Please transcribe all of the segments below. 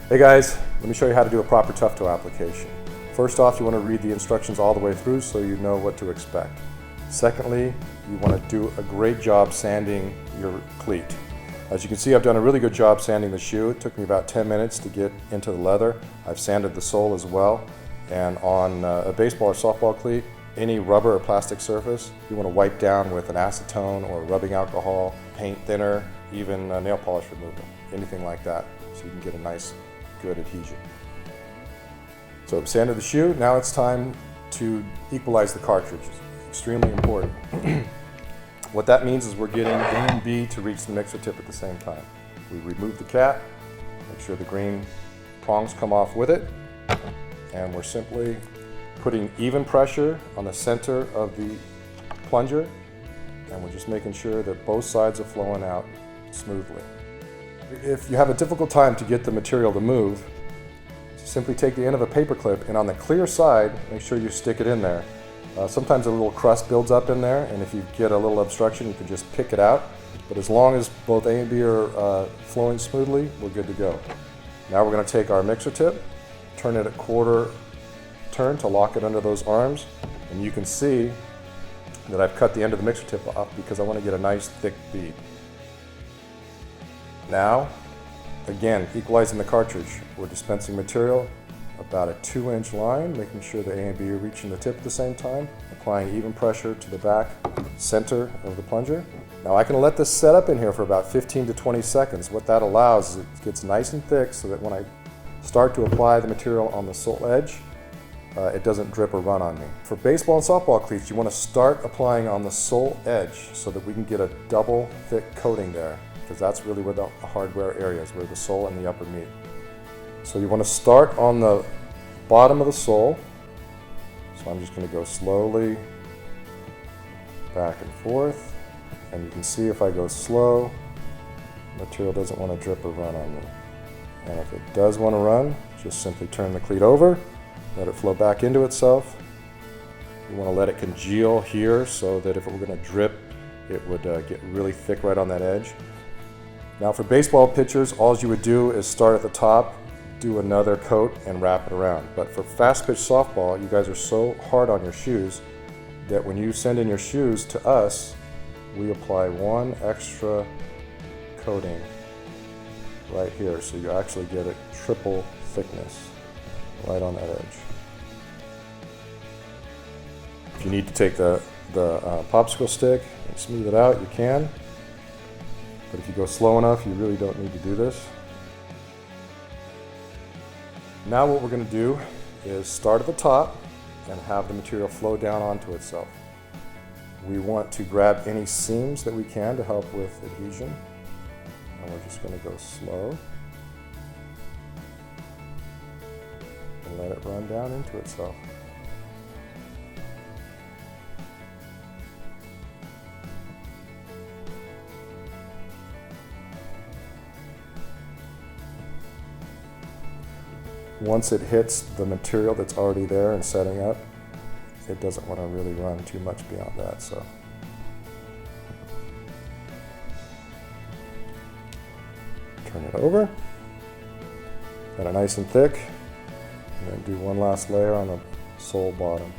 Hey guys, let me show you how to do a proper Tuff Toe application. First off, you want to read the instructions all the way through so you know what to expect. Secondly, you want to do a great job sanding your cleat. As you can see, I've done a really good job sanding the shoe. It took me about 10 minutes to get into the leather. I've sanded the sole as well. And on a baseball or softball cleat, any rubber or plastic surface, you want to wipe down with an acetone or rubbing alcohol, paint thinner, even nail polish remover, anything like that, so you can get a nice, good adhesion. So I've sanded the shoe. Now it's time to equalize the cartridge. Extremely important. What that means is we're getting A and B to reach the mixer tip at the same time. We remove the cap, make sure the green prongs come off with it, and we're simply putting even pressure on the center of the plunger, and we're just making sure that both sides are flowing out smoothly. If you have a difficult time to get the material to move, simply take the end of a paper clip and on the clear side, make sure you stick it in there. Sometimes a little crust builds up in there, and if you get a little obstruction, you can just pick it out. But as long as both A and B are flowing smoothly, we're good to go. Now we're going to take our mixer tip, turn it a quarter turn to lock it under those arms, and you can see that I've cut the end of the mixer tip off because I want to get a nice thick bead. Now, again, equalizing the cartridge. We're dispensing material about a 2-inch line, making sure the A and B are reaching the tip at the same time, applying even pressure to the back center of the plunger. Now I can let this set up in here for about 15 to 20 seconds. What that allows is it gets nice and thick so that when I start to apply the material on the sole edge, it doesn't drip or run on me. For baseball and softball cleats, you want to start applying on the sole edge so that we can get a double thick coating there, because that's really where the hardware area is, where the sole and the upper meet. So you want to start on the bottom of the sole. So I'm just going to go slowly back and forth, and you can see if I go slow, material doesn't want to drip or run on me. And if it does want to run, just simply turn the cleat over, let it flow back into itself. You want to let it congeal here so that if it were going to drip, it would get really thick right on that edge. Now for baseball pitchers, all you would do is start at the top, do another coat, and wrap it around. But for fast pitch softball, you guys are so hard on your shoes that when you send in your shoes to us, we apply one extra coating right here, so you actually get a triple thickness right on that edge. If you need to take the popsicle stick and smooth it out, you can. But if you go slow enough, you really don't need to do this. Now what we're going to do is start at the top and have the material flow down onto itself. We want to grab any seams that we can to help with adhesion. And we're just going to go slow and let it run down into itself. Once it hits the material that's already there and setting up, it doesn't want to really run too much beyond that. So turn it over, got it nice and thick, and then do one last layer on the sole bottom.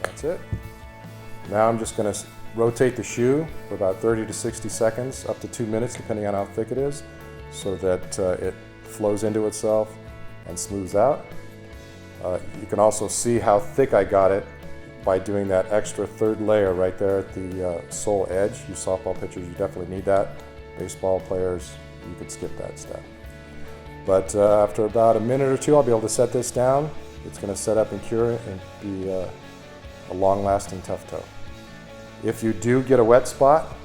That's it. Now I'm just going to rotate the shoe for about 30 to 60 seconds, up to 2 minutes, depending on how thick it is, so that it flows into itself and smooths out. You can also see how thick I got it by doing that extra third layer right there at the sole edge. You softball pitchers, you definitely need that. Baseball players, you could skip that step. But after about a minute or two, I'll be able to set this down. It's going to set up and cure and be a long-lasting Tuff Toe. If you do get a wet spot,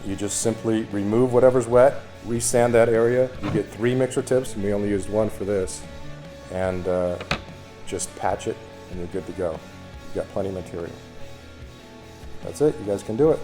you just simply remove whatever's wet, resand that area. You get 3 mixer tips, and we only used 1 for this, and just patch it, and you're good to go. You got plenty of material. That's it. You guys can do it.